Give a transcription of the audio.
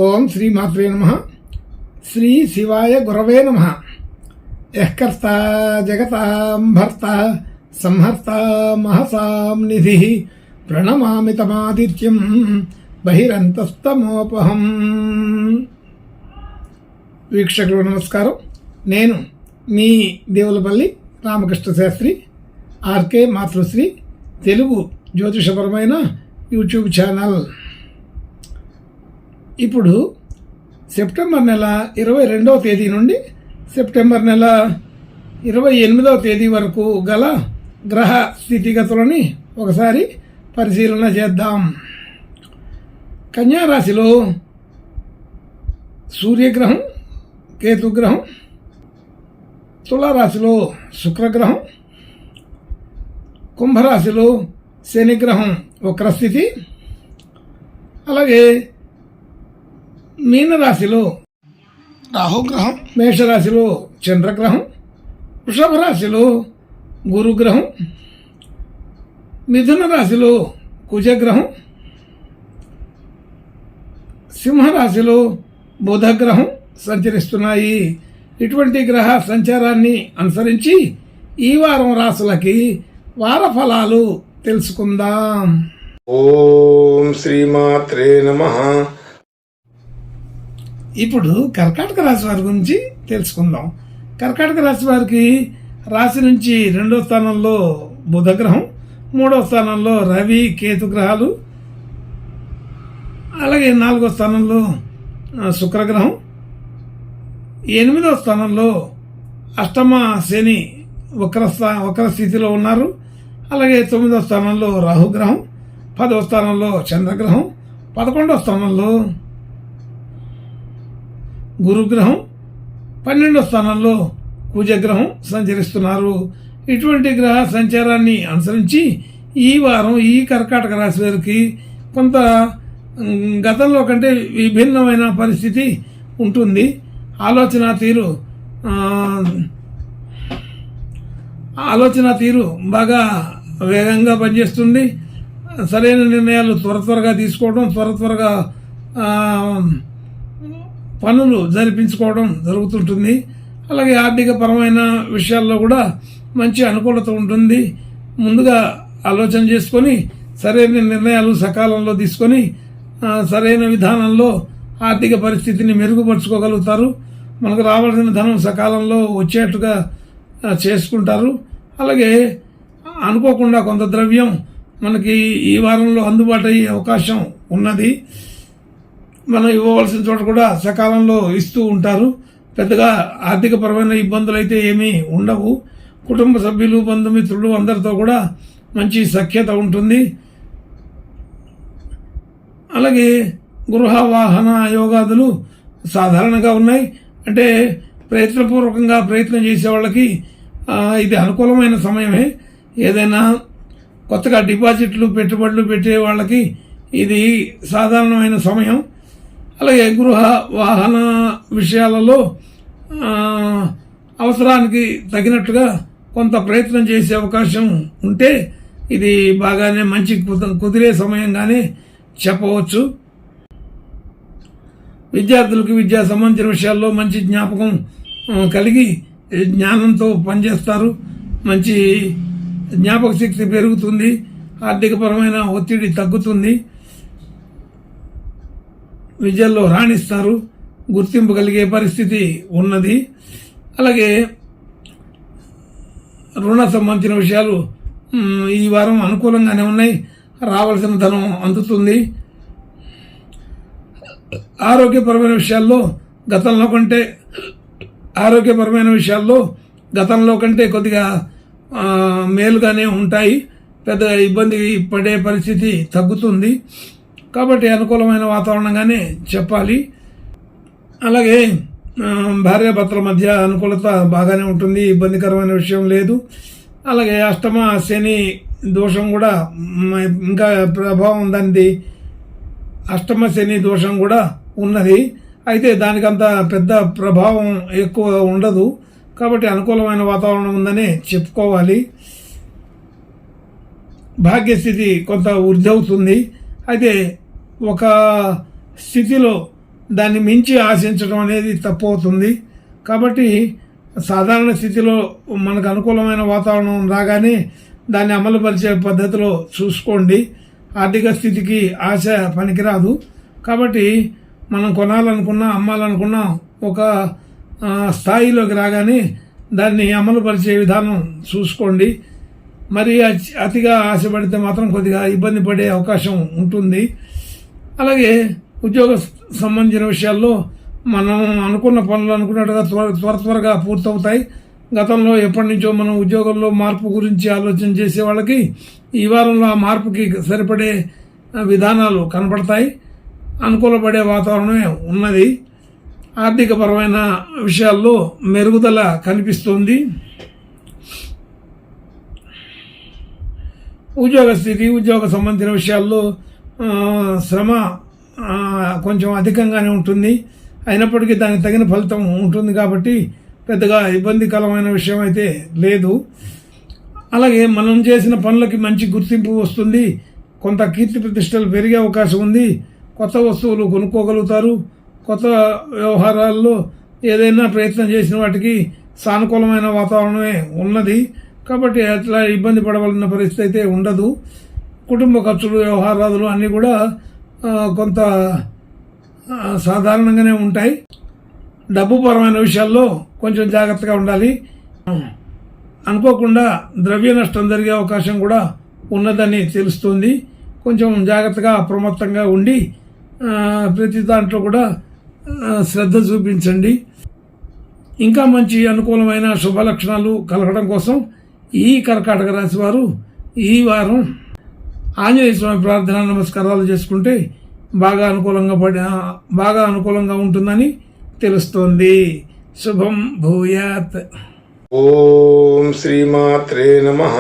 ఓం శ్రీమాత్రే నమః. శ్రీ శివాయ గురవే నమః. యఃకర్త జగతాం భర్త సంహర్త మహసాం నిధి ప్రణమామి తమాదిత్యం బహిరంతస్తమోపహం. వీక్షకులు నమస్కారం. నేను మీ దేవులపల్లి రామకృష్ణ శాస్త్రి, ఆర్కే మాతృశ్రీ తెలుగు జ్యోతిషపరమైన యూట్యూబ్ ఛానల్. ఇప్పుడు సెప్టెంబర్ నెల 22వ తేదీ నుండి సెప్టెంబర్ నెల 28వ తేదీ వరకు గల గ్రహ స్థితిగతులని ఒకసారి పరిశీలన చేద్దాం. కన్యా రాశిలో సూర్యగ్రహం, కేతుగ్రహం, తులారాశిలో శుక్రగ్రహం, కుంభరాశిలో శనిగ్రహం వక్రస్థితి, అలాగే మీనరాశిలో రాహుగ్రహం, మేషరాశిలో చంద్రగ్రహం, వృషభ రాశిలో గురుగ్రహం, మిథున రాశిలో కుజగ్రహం, సింహరాశిలో బుధగ్రహం సంచరిస్తున్నాయి. ఇటువంటి గ్రహ సంచారాన్ని అనుసరించి ఈ వారం రాశులకి వార ఫలాలు తెలుసుకుందాం. ఓం శ్రీమాత్రే నమః. ఇప్పుడు కర్కాటక రాశి వారి గురించి తెలుసుకుందాం. కర్కాటక రాశి వారికి రాశి నుంచి 2వ స్థానంలో బుధగ్రహం, 3వ స్థానంలో రవి కేతు గ్రహాలు, అలాగే 4వ స్థానంలో శుక్రగ్రహం, 8వ స్థానంలో అష్టమ శని వక్ర స్థితిలో ఉన్నారు. అలాగే 9వ స్థానంలో రాహుగ్రహం, 10వ స్థానంలో చంద్రగ్రహం, 11వ స్థానంలో గురుగ్రహం, 12వ స్థానంలో కుజగ్రహం సంచరిస్తున్నారు. ఇటువంటి గ్రహ సంచారాన్ని అనుసరించి ఈ వారం ఈ కర్కాటక రాశి వారికి కొంత గతంలో కంటే విభిన్నమైన పరిస్థితి ఉంటుంది. ఆలోచన తీరు బాగా వేగంగా పనిచేస్తుంది. సరైన నిర్ణయాలు త్వరగా తీసుకోవడం, త్వరగా పనులు జరిపించుకోవడం జరుగుతుంటుంది. అలాగే ఆర్థిక పరమైన విషయాల్లో కూడా మంచి అనుకూలత ఉంటుంది. ముందుగా ఆలోచన చేసుకొని సరైన నిర్ణయాలు సకాలంలో తీసుకొని సరైన విధానంలో ఆర్థిక పరిస్థితిని మెరుగుపరుచుకోగలుగుతారు. మనకు రావాల్సిన ధనం సకాలంలో వచ్చేట్టుగా చేసుకుంటారు. అలాగే అనుకోకుండా కొంత ద్రవ్యం మనకి ఈ వారంలో అందుబాటు అయ్యే అవకాశం ఉన్నది. మనం ఇవ్వవలసిన చోట కూడా సకాలంలో ఇస్తూ ఉంటారు. పెద్దగా ఆర్థిక పరమైన ఇబ్బందులు అయితే ఏమీ ఉండవు. కుటుంబ సభ్యులు, బంధుమిత్రులు అందరితో కూడా మంచి సఖ్యత ఉంటుంది. అలాగే గృహ వాహన యోగాదులు సాధారణంగా ఉన్నాయి. అంటే ప్రయత్నపూర్వకంగా ప్రయత్నం చేసే వాళ్ళకి ఇది అనుకూలమైన సమయమే. ఏదైనా కొత్తగా డిపాజిట్లు, పెట్టుబడులు పెట్టే వాళ్ళకి ఇది సాధారణమైన సమయం. అలాగే గృహ వాహన విషయాలలో అవసరానికి తగినట్టుగా కొంత ప్రయత్నం చేసే అవకాశం ఉంటే ఇది బాగానే మంచి కుదిరే సమయంగానే చెప్పవచ్చు. విద్యార్థులకు విద్యా సంబంధించిన విషయాల్లో మంచి జ్ఞాపకం కలిగి జ్ఞానంతో పనిచేస్తారు. మంచి జ్ఞాపక శక్తి పెరుగుతుంది. ఆర్థికపరమైన ఒత్తిడి తగ్గుతుంది. విద్యల్లో రాణిస్తారు. గుర్తింపు కలిగే పరిస్థితి ఉన్నది. అలాగే రుణ సంబంధించిన విషయాలు ఈ వారం అనుకూలంగానే ఉన్నాయి. రావాల్సిన ధనం అందుతుంది. ఆరోగ్యపరమైన విషయాల్లో కంటే కొద్దిగా మేలుగానే ఉంటాయి. పెద్ద ఇబ్బంది పడే పరిస్థితి తగ్గుతుంది. కాబట్టి అనుకూలమైన వాతావరణంగానే చెప్పాలి. అలాగే భార్యాభర్తల మధ్య అనుకూలత బాగానే ఉంటుంది. ఇబ్బందికరమైన విషయం లేదు. అలాగే అష్టమ శని దోషం కూడా ఇంకా ప్రభావం ఉందండి. అష్టమ శని దోషం కూడా ఉన్నది. అయితే దానికంత పెద్ద ప్రభావం ఎక్కువ ఉండదు. కాబట్టి అనుకూలమైన వాతావరణం ఉందని చెప్పుకోవాలి. భాగ్యస్థితి కొంత వృద్ధి అవుతుంది. అయితే ఒక స్థితిలో దాన్ని మించి ఆశించడం అనేది తప్పు అవుతుంది. కాబట్టి సాధారణ స్థితిలో మనకు అనుకూలమైన వాతావరణం రాగానే దాన్ని అమలుపరిచే పద్ధతిలో చూసుకోండి. ఆర్థిక స్థితికి ఆశ పనికిరాదు. కాబట్టి మనం కొనాలనుకున్నా అమ్మాలనుకున్నా ఒక స్థాయిలోకి రాగానే దాన్ని అమలుపరిచే విధానం చూసుకోండి. మరి అతిగా ఆశపడితే మాత్రం కొద్దిగా ఇబ్బంది పడే అవకాశం ఉంటుంది. అలాగే ఉద్యోగ సంబంధించిన విషయాల్లో మనం అనుకున్న పనులు అనుకున్నట్టుగా త్వరగా పూర్తవుతాయి. గతంలో ఎప్పటి నుంచో మనం ఉద్యోగంలో మార్పు గురించి ఆలోచన చేసే వాళ్ళకి ఈ వారంలో ఆ మార్పుకి సరిపడే విధానాలు కనపడతాయి. అనుకూలపడే వాతావరణమే ఉన్నది. ఆర్థికపరమైన విషయాల్లో మెరుగుదల కనిపిస్తుంది. ఉద్యోగ స్థితి, ఉద్యోగ సంబంధించిన విషయాల్లో శ్రమ కొంచెం అధికంగానే ఉంటుంది. అయినప్పటికీ దానికి తగిన ఫలితం ఉంటుంది కాబట్టి పెద్దగా ఇబ్బందికరమైన విషయం అయితే లేదు. అలాగే మనం చేసిన పనులకి మంచి గుర్తింపు వస్తుంది. కొంత కీర్తి ప్రతిష్టలు పెరిగే అవకాశం ఉంది. కొత్త వస్తువులు కొనుక్కోగలుగుతారు. కొత్త వ్యవహారాల్లో ఏదైనా ప్రయత్నం చేసిన వాటికి సానుకూలమైన వాతావరణమే ఉన్నది. కాబట్టి అట్లా ఇబ్బంది పడవలసిన పరిస్థితి అయితే ఉండదు. కుటుంబ ఖర్చులు, వ్యవహారాలు అన్నీ కూడా కొంత సాధారణంగానే ఉంటాయి. డబ్బు పరమైన విషయాల్లో కొంచెం జాగ్రత్తగా ఉండాలి. అనుకోకుండా ద్రవ్య నష్టం జరిగే అవకాశం కూడా ఉన్నదని తెలుస్తుంది. కొంచెం జాగ్రత్తగా అప్రమత్తంగా ఉండి ప్రతి దాంట్లో కూడా శ్రద్ధ చూపించండి. ఇంకా మంచి అనుకూలమైన శుభ లక్షణాలు కలగడం కోసం ఈ కర్కాటక రాశి వారు ఈ వారం ఆంజనేయ స్వామి ప్రార్థన నమస్కారాలు చేసుకుంటే బాగా అనుకూలంగా ఉంటుందని తెలుస్తోంది. శుభం భూయాత్. ఓం శ్రీమాత్రే నమః.